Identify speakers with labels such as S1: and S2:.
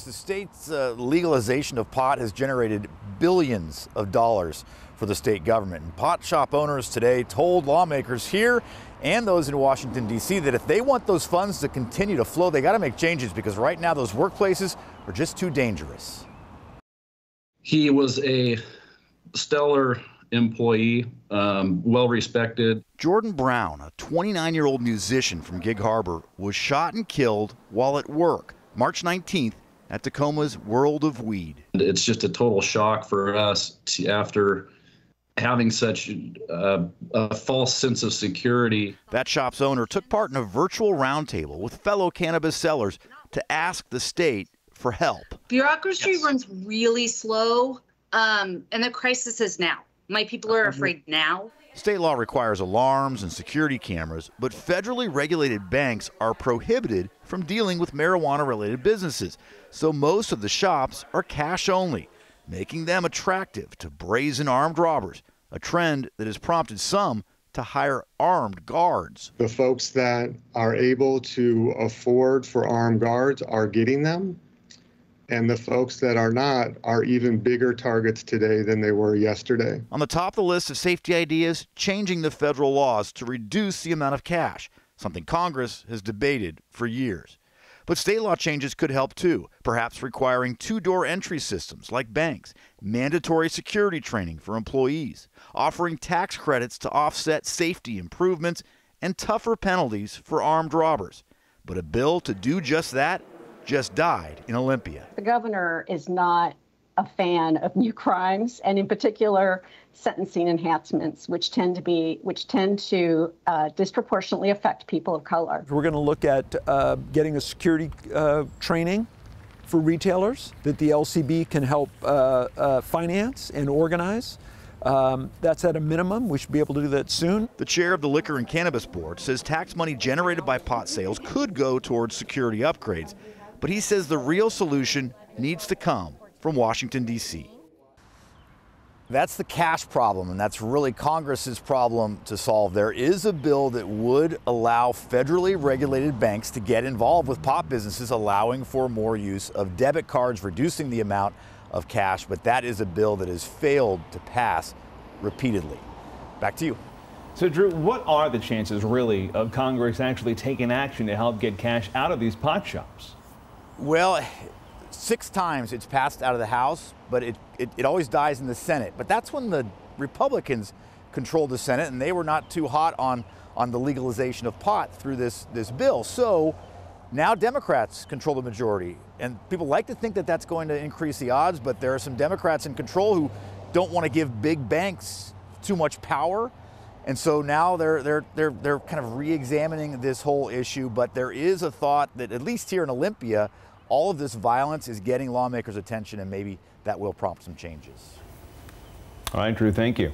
S1: The state's legalization of pot has generated billions of dollars for the state government. And pot shop owners today told lawmakers here and those in Washington, D.C. that if they want those funds to continue to flow, they got to make changes because right now those workplaces are just too dangerous.
S2: He was a stellar employee, well respected.
S1: Jordan Brown, a 29-year-old musician from Gig Harbor, was shot and killed while at work March 19th at Tacoma's World of Weed.
S2: It's just a total shock for us after having such a false sense of security.
S1: That shop's owner took part in a virtual roundtable with fellow cannabis sellers to ask the state for help.
S3: Bureaucracy runs really slow, and the crisis is now. My people are afraid now.
S1: State law requires alarms and security cameras, but federally regulated banks are prohibited from dealing with marijuana-related businesses. So most of the shops are cash only, making them attractive to brazen armed robbers, a trend that has prompted some to hire armed guards.
S4: The folks that are able to afford for armed guards are getting them, and the folks that are not are even bigger targets today than they were yesterday.
S1: On the top of the list of safety ideas, changing the federal laws to reduce the amount of cash, something Congress has debated for years. But state law changes could help too, perhaps requiring two-door entry systems like banks, mandatory security training for employees, offering tax credits to offset safety improvements, and tougher penalties for armed robbers. But a bill to do just that just died in Olympia.
S5: The governor is not a fan of new crimes, and in particular sentencing enhancements, which tend to disproportionately affect people of color.
S6: We're going to look at getting a security training for retailers that the LCB can help finance and organize. That's at a minimum. We should be able to do that soon.
S1: The chair of the Liquor and Cannabis Board says tax money generated by pot sales could go towards security upgrades, but he says the real solution needs to come from Washington, D.C. That's the cash problem, and that's really Congress's problem to solve. There is a bill that would allow federally regulated banks to get involved with pot businesses, allowing for more use of debit cards, reducing the amount of cash, but that is a bill that has failed to pass repeatedly. Back to you.
S7: So, Drew, what are the chances, really, of Congress actually taking action to help get cash out of these pot shops?
S1: Well, 6 times it's passed out of the House, but it always dies in the Senate. But that's when the Republicans controlled the Senate, and they were not too hot on the legalization of pot through this bill. So now Democrats control the majority, and people like to think that that's going to increase the odds, but there are some Democrats in control who don't want to give big banks too much power. And so now they're kind of re-examining this whole issue, but there is a thought that at least here in Olympia, all of this violence is getting lawmakers' attention, and maybe that will prompt some changes.
S7: All right, Drew, thank you.